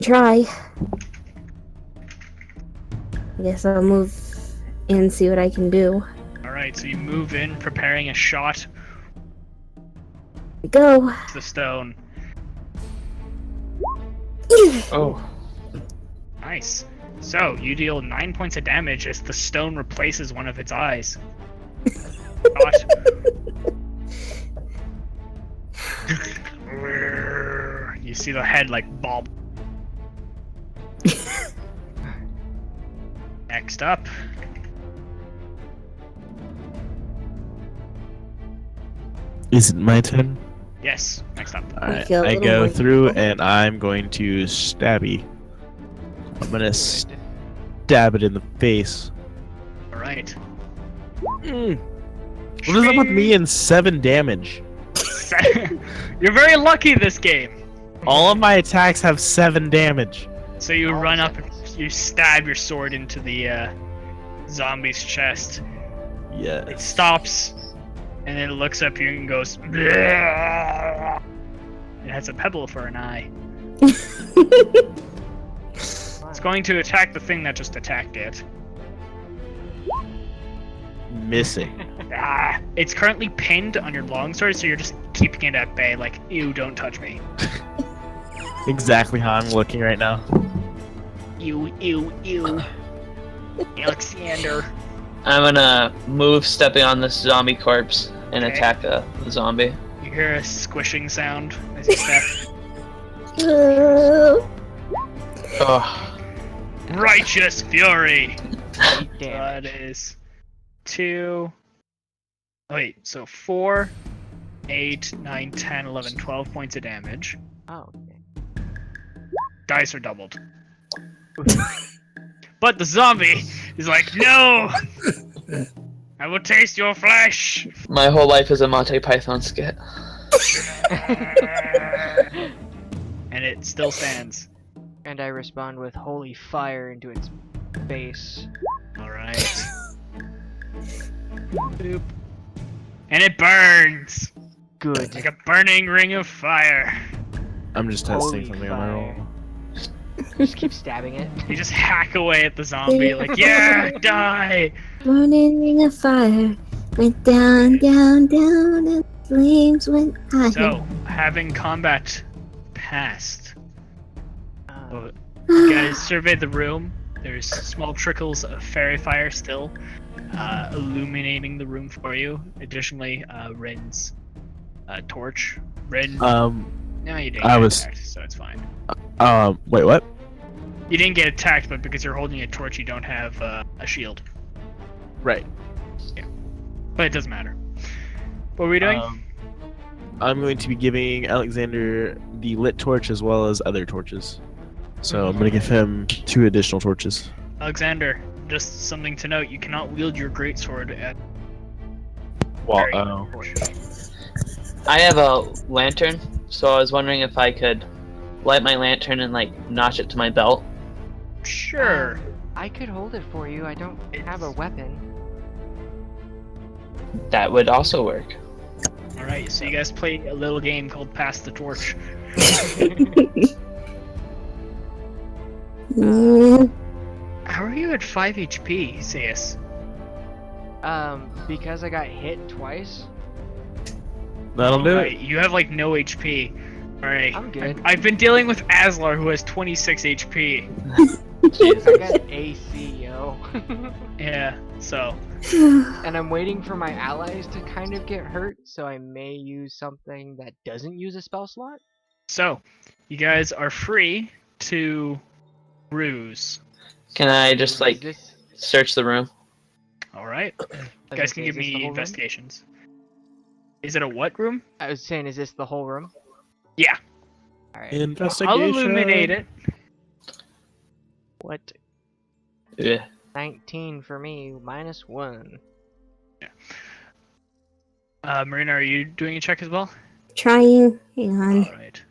Try. I guess I'll move and see what I can do. Alright, so you move in, preparing a shot Here we go. to the stone. Oh. Nice. So, you deal 9 points of damage as the stone replaces one of its eyes. Shot. You see the head like bob. Next up. Is it my turn? Yes, next up. Alright, feel a I little go more through comfortable. and I'm going to stabby. I'm gonna stab it in the face. Alright. What is up with me and 7 damage? You're very lucky this game. All of my attacks have 7 damage. So you All run up seconds. and you stab your sword into the zombie's chest. It Yes. stops, and then it looks up at you and goes. It has a pebble for an eye. It's going to attack the thing that just attacked it. Missing. It's currently pinned on your longsword, so you're just keeping it at bay, like, ew, don't touch me. Exactly how I'm looking right now. Ew, ew, ew. Alexander. I'm gonna move, stepping on this zombie corpse, and Okay. attack the zombie. You hear a squishing sound as you step. Oh. Righteous fury! Damn. That is 2. Wait, so 4, 8, 9, 10, 11, 12 points of damage. Oh, okay. Dice are doubled. But the zombie is like, no! I will taste your flesh! My whole life is a Monty Python skit. And it still stands. And I respond with holy fire into its base. Alright. Boop. And it burns! Good. Like a burning ring of fire. I'm just testing Holy something on my fire. roll. Just keep stabbing it. You just hack away at the zombie, like, yeah, die! Burning ring of fire went down, down, down, and flames went high. So, having combat passed, Uh, you guys survey the room. There's small trickles of fairy fire still illuminating the room for you. Additionally, Rin's torch. Rin, no, you didn't I get was- attacked, so it's fine. Wait, what? You didn't get attacked, but because you're holding a torch, you don't have a shield. Right. But it doesn't matter. What were we doing? I'm going to be giving Alexander the lit torch as well as other torches. So I'm going to give him 2 additional torches. Alexander, just something to note: you cannot wield your greatsword at. Well, Very- I have a lantern, so I was wondering if I could light my lantern and like notch it to my belt. Sure. I could hold it for you. I don't have a weapon. That would also work. All right. So you guys play a little game called Pass the Torch. Mm, How are you at 5 HP, Zeus? Because I got hit twice. that'll do Right, it. you have like no HP. Alright. I'm good. I've been dealing with Aslar, who has 26 HP. I got AC, yo. Yeah, so. And I'm waiting for my allies to kind of get hurt, so I may use something that doesn't use a spell slot. So, you guys are free to ruse. Can I just Is like this, search the room? Alright. I You was guys gonna can say, give is this the me whole room? investigations. Is it a what room? I was saying, is this the whole room? Yeah. Alright. Investigation. I'll illuminate it. What? Yeah. 19 for me, -1. Marina, are you doing a check as well? trying. Hang on. Alright.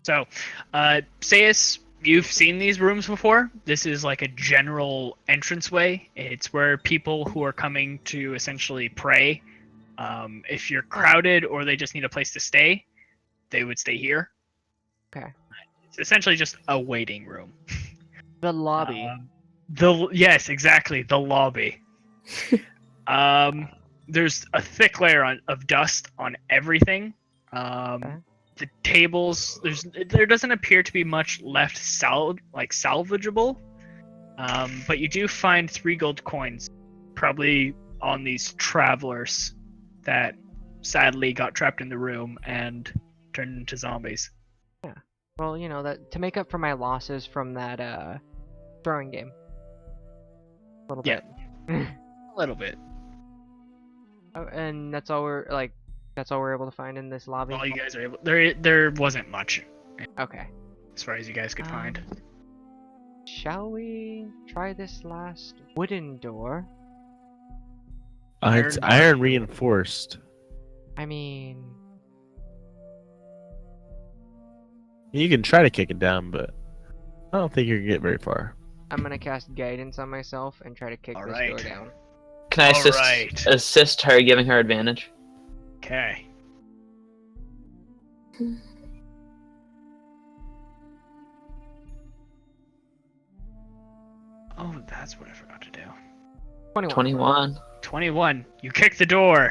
So, Sayus, you've seen these rooms before. This is like a general entranceway. It's where people who are coming to essentially pray, if you're crowded or they just need a place to stay, they would stay here. Okay. It's essentially just a waiting room. The lobby. Yes, exactly, the lobby. There's a thick layer of dust on everything. The tables, there doesn't appear to be much left salvageable. But you do find 3 gold coins, probably on these travelers that sadly got trapped in the room and turned into zombies. Well, you know, that to make up for my losses from that throwing game. A little Yeah. bit. A little bit. Oh, and that's all we're able to find in this lobby. All you guys are able. There wasn't much Okay. as far as you guys could find. Shall we try this last wooden door? It's iron reinforced. I mean, You can try to kick it down, but I don't think you can get very far. I'm gonna cast guidance on myself and try to kick this door Alright. down. Can I Alright. assist her, giving her advantage? Okay. Oh, that's what I forgot to do. 21. 21. 21. You kick the door,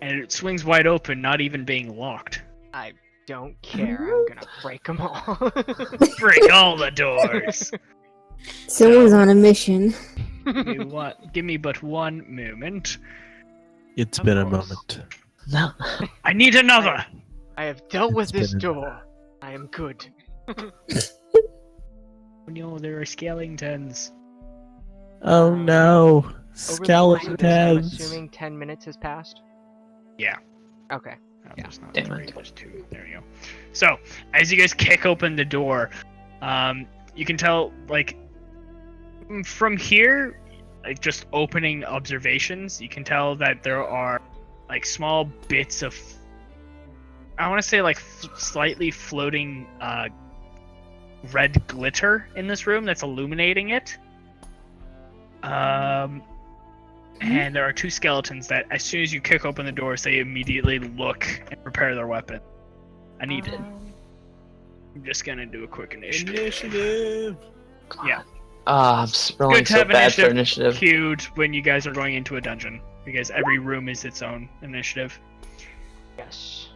and it swings wide open, not even being locked. I don't care. I'm gonna break them all. Break all the doors. Someone's on a mission. Give me but one moment. It's Of been a course. moment. No. I need another. I have dealt with It's this been- door. I am good. Oh no, there are skeletons. Oh no, Over the course of skeletons. this, I'm assuming 10 minutes has passed. Yeah. Okay. Oh, Yeah. there's not Damn 3, it. there's 2. There you go. So, as you guys kick open the door, you can tell, like, from here, like, just opening observations, you can tell that there are, like, small bits of, I want to say, like, slightly floating, red glitter in this room that's illuminating it. And there are 2 skeletons that, as soon as you kick open the doors, they immediately look and prepare their weapon. I need it. I'm just gonna do a quick initiative. Yeah. Ah, I'm rolling Good to so have bad for initiative initiative. queued when you guys are going into a dungeon, because every room is its own initiative. Yes.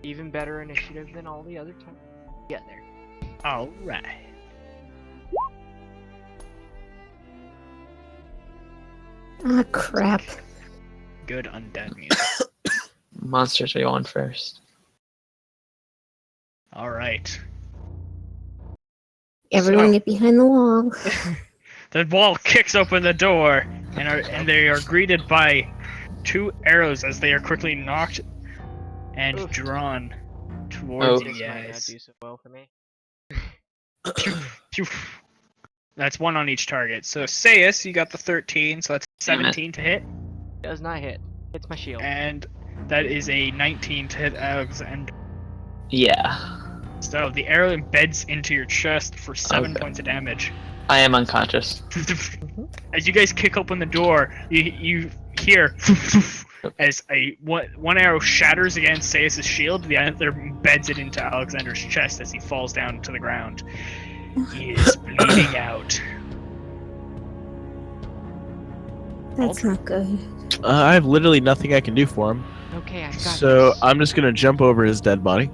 Even better initiative than all the other times. Get there. All right. Ah, crap. Good undead music. Monsters are going first. All right. Everyone So- get behind the wall. The wall kicks open the door, and they are greeted by 2 arrows as they are quickly knocked and Oof. drawn towards Oh. you This might not guys. do so well for me. Phew. That's 1 on each target. So Sayus, you got the 13, so that's Damn it. 17 to hit, Does not hit. Hits my shield. and that is a 19 to hit Alexander. Yeah. So the arrow embeds into your chest for 7 Okay. points of damage. I am unconscious. As you guys kick open the door, you hear as one arrow shatters against Sayus' shield, the other embeds it into Alexander's chest as he falls down to the ground. He is bleeding out. That's not good. I have literally nothing I can do for him. Okay, I got So this. I'm just gonna jump over his dead body.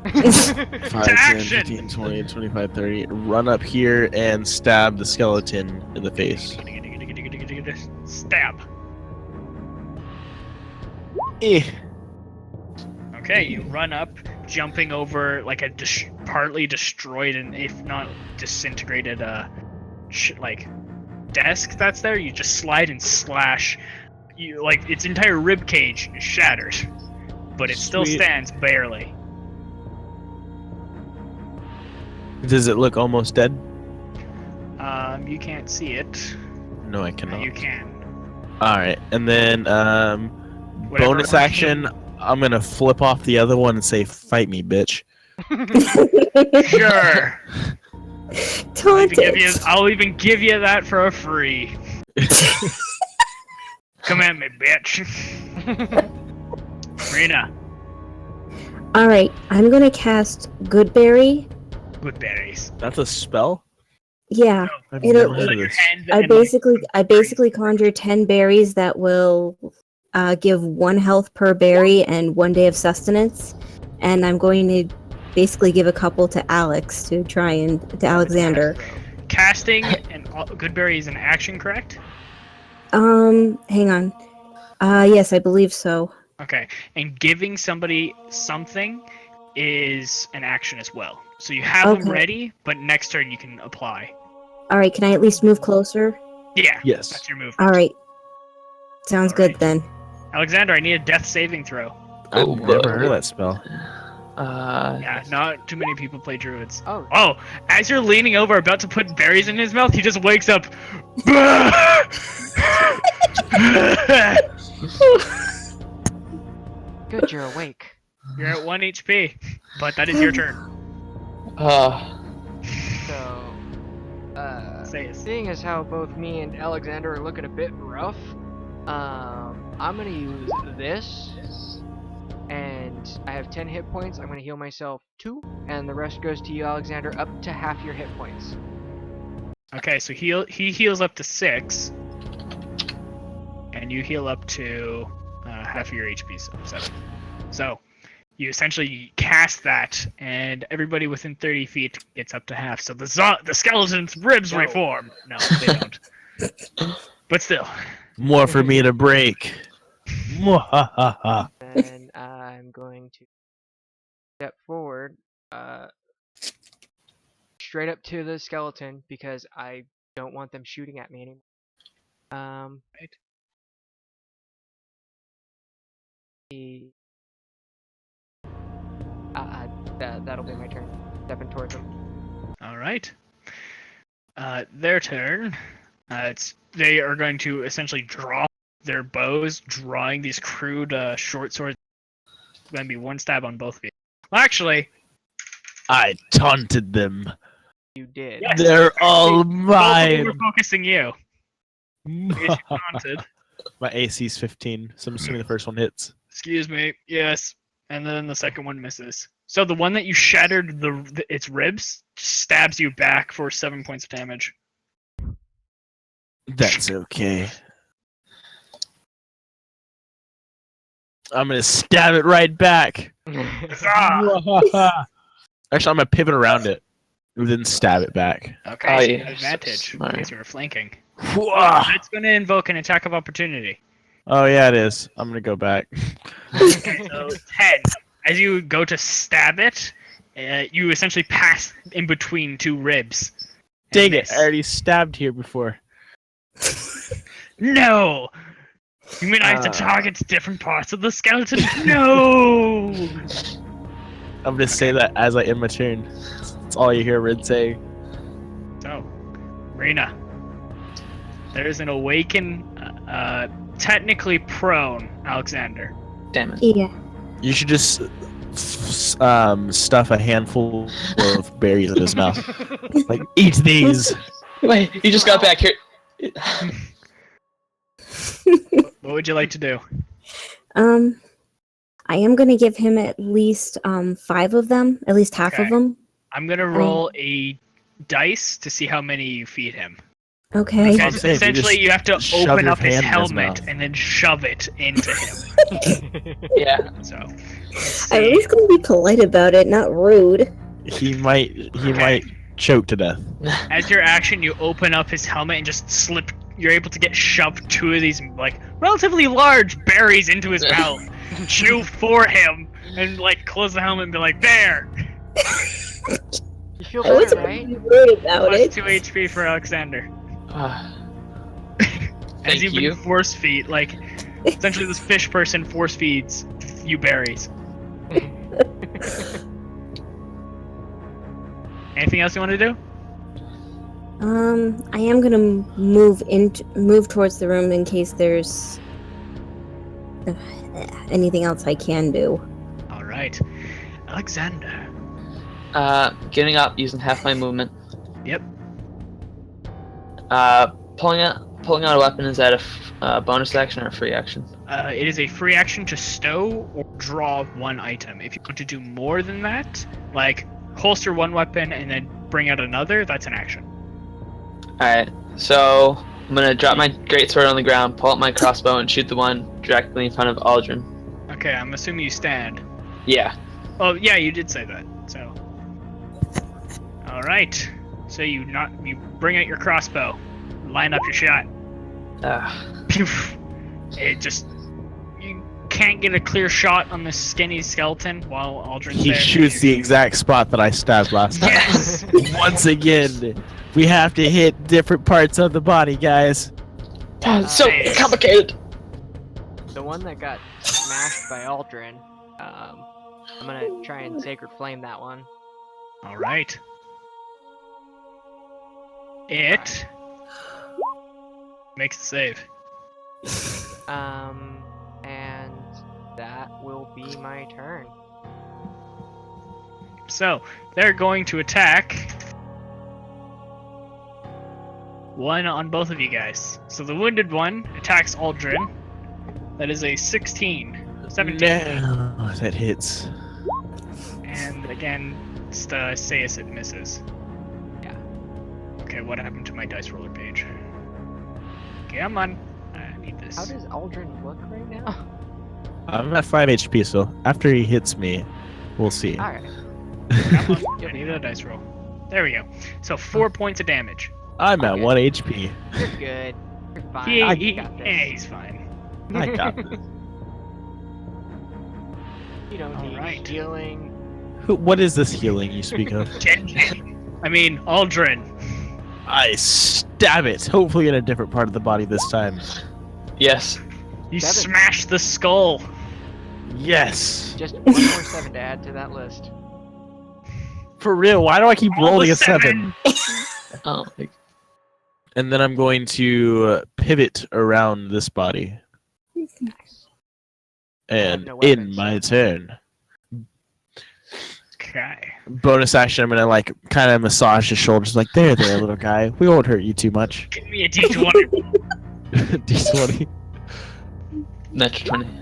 5, 10, action! 15, 20, 25, 30. Run up here and stab the skeleton in the face. Stab. Eh. Okay, you run up, jumping over like a partly destroyed and if not disintegrated like desk that's there. You just slide and slash. You like its entire rib cage is shattered, but it still Sweet. stands barely. Does it look almost dead? You can't see it. No, I cannot. You can. Alright, and then Whatever bonus order- action, I'm gonna flip off the other one and say, "Fight me, bitch." Sure. Taunted. I'll even give you that for free. Come at me, bitch. Rena. Alright, I'm gonna cast Goodberry good berries. That's a spell? Yeah. I've It'll- never heard of this. I basically conjure 10 berries that will give 1 health per berry and 1 day of sustenance, and I'm going to basically give a couple to Alex to Alexander. Casting and good berry is an action, correct? Hang on. Yes, I believe so. Okay, and giving somebody something is an action as well. So you have them Okay. ready, but next turn you can apply. All right, can I at least move closer? Yeah. Yes. That's your movement. All right. Sounds All good right. then. Alexander, I need a death saving throw. I've Oh, never boy. heard of that spell. Yeah, not too many people play druids. Oh, Oh, as you're leaning over, about to put berries in his mouth, he just wakes up. good, you're awake. You're at 1 HP, but that is your turn. So, Say it. seeing as how both me and Alexander are looking a bit rough, I'm gonna use this, and I have 10 hit points. I'm gonna heal myself 2, and the rest goes to you, Alexander, up to half your hit points. Okay, so he heals up to 6, and you heal up to half of your HP, so 7. So you essentially cast that, and everybody within 30 feet gets up to half. So the skeleton's ribs No. reform. No, they don't. But still. More for me to break. Mwahaha. Then I'm going to step forward, straight up to the skeleton because I don't want them shooting at me anymore. Right. That'll be my turn. Stepping towards them. All right. Their turn. They are going to essentially draw their bows, drawing these crude short swords. It's going to be 1 stab on both of you. Well, actually, I taunted them. You did. Yes. They're all both of them mine. are focusing you. In case you taunted. My AC's 15, so I'm assuming the first one hits. Excuse me. Yes. And then the second one misses. So the one that you shattered its ribs stabs you back for 7 points of damage. That's okay. I'm gonna stab it right back. Huzzah! Actually, I'm gonna pivot around it, and then stab it back. Okay, Oh, so you yeah, have advantage smart. because you were flanking. Whoa. It's going to invoke an attack of opportunity. Oh yeah, it is. I'm gonna go back. Okay, so 10. As you go to stab it, you essentially pass in between 2 ribs. Dang And it! miss. I already stabbed here before. No! You mean I have to target different parts of the skeleton? No! I'm gonna say that as I end my turn. That's all you hear Red say. So, Rena, there's an awaken, technically prone Alexander. Damn it. Yeah. You should just stuff a handful of berries in his mouth. Like, eat these. Wait, you just got back here. What would you like to do? I am gonna give him at least 5 of them, at least half Okay. of them. I'm gonna roll a dice to see how many you feed him. Okay. Because saying, you essentially just you have to shove open your up his hand in his helmet mouth. and then shove it into him. Yeah. So, let's I'm at see. least gonna be polite about it, not rude. He might choke to death. As your action, you open up his helmet and just slip. You're able to get shoved 2 of these like relatively large berries into his mouth. Chew for him and like close the helmet and be like, "There." You feel I was better, gonna right? be rude about Plus it. 2 HP for Alexander. As Thank you've you. been force feed, like essentially this fish person force feeds you berries. Anything else you want to do? I am gonna move towards the room in case there's anything else I can do. All right, Alexander. Getting up, using half my movement. Yep. Pulling out a weapon, is that a bonus action or a free action? It is a free action to stow or draw 1 item. If you want to do more than that, like holster one weapon and then bring out another, that's an action. Alright, so I'm gonna drop my greatsword on the ground, pull out my crossbow, and shoot the one directly in front of Aldrin. Okay, I'm assuming you stand. Yeah. Oh yeah, you did say that. So. All right. So you bring out your crossbow, line up your shot. It just you can't get a clear shot on this skinny skeleton while Aldrin's He there. shoots the exact spot that I stabbed last time. Yes. Once again, we have to hit different parts of the body, guys. So complicated. The one that got smashed by Aldrin, I'm gonna try and Sacred Flame that one. All right. It makes the save. And that will be my turn. So they're going to attack. One on both of you guys. So the wounded one attacks Aldrin. That is a 17. No, that hits. And again, Sayus it misses. Yeah. Okay, what happened to my dice roller page? Come on. I need this. How does Aldrin look right now? I'm at 5 HP, so after he hits me, we'll see. Alright. Come on. I need a dice roll. There we go. So 4 points of damage. I'm at Okay. 1 HP. You're good. You're fine. I got this. He's fine. I got this. You don't need Alright. healing. What is this healing you speak of? I mean, Aldrin. I stab it, hopefully in a different part of the body this time. Yes. You 7. smashed the skull. Yes! Just one more 7 to add to that list. For real, why do I keep All rolling the a 7? Oh. And then I'm going to pivot around this body. And no in weapons, my so- turn, Okay. bonus action, I'm gonna like kind of massage his shoulders, like there, little guy. We won't hurt you too much. Give me a d20. D20. Natural 20.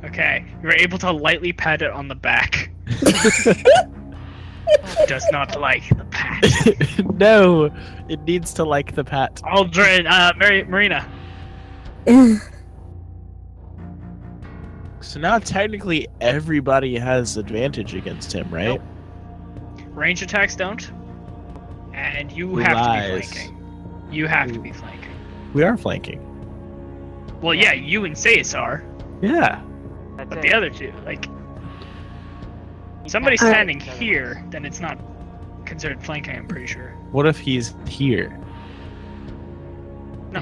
Okay. You're able to lightly pat it on the back. Does not like the pat. No, it needs to like the pat. Aldrin, Marina. So now technically everybody has advantage against him, right? Nope. Range attacks don't. And you have to be Lies. flanking. You have to be flanking. We are flanking. Well, yeah, you and Sayus are, Yeah. That's but it. the other two, like, You somebody's can't- standing here, then it's not considered flanking, I'm pretty sure. What if he's here? No.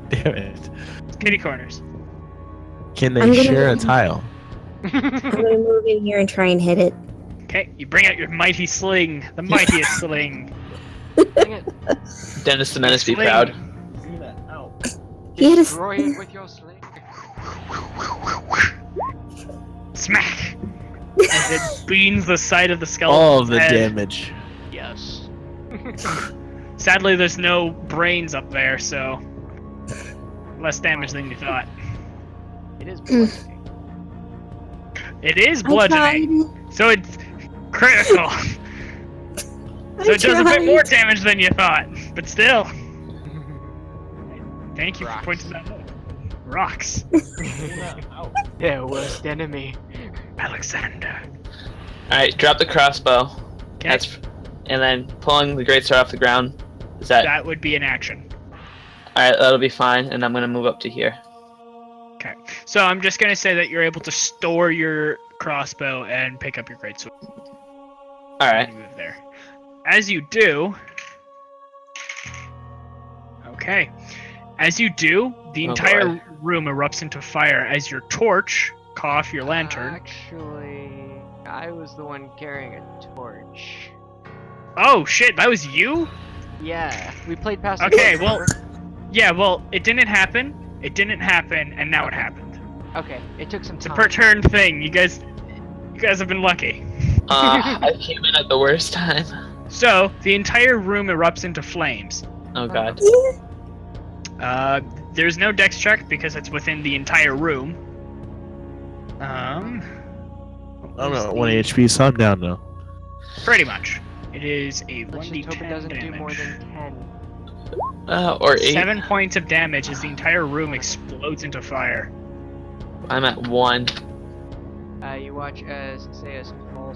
Damn it. Kitty corners. Can I'm they gonna- share a tile? I'm gonna move in here and try and hit it. Okay, you bring out your mighty sling, the mightiest sling. Dang it. Dennis the Menace be Sling. proud. He had a Destroy it with your sling. Smack! As it beans the side of the skeleton. All of the damage. Yes. Sadly, there's no brains up there, so less damage than you thought. It is bludgeoning. It is I bludgeoning, tried. so it's critical. So it does a bit more damage than you thought, but still. Thank you Rocks. for pointing that out. Rocks. Their worst enemy. Alexander. Alright, drop the crossbow. Okay, That's, and then pulling the greatsword off the ground. Is that that would be an action. alright? That'll be fine. And I'm gonna move up to here. Okay, so I'm just gonna say that you're able to store your crossbow and pick up your greatsword. Alright. You move there. As you do, okay. As you do, the Oh, entire boy. room erupts into fire as your torch, cough, your lantern. Actually, I was the one carrying a torch. Oh shit, that was you? Yeah, we played past. the Okay, torch, well, remember? yeah, well, it didn't happen. It didn't happen, and now it happened. Okay, it took some It's a time. per turn thing. You guys have been lucky. I came in at the worst time. So the entire room erupts into flames. Oh god. There's no dex check because it's within the entire room. I'm Is at 1 the- HP, so I'm down now. Pretty much. It is a Let's 1d10 just hope it doesn't damage. do more than 10. Or 8. 7 points of damage as the entire room explodes into fire. I'm at 1. You watch as, say, a small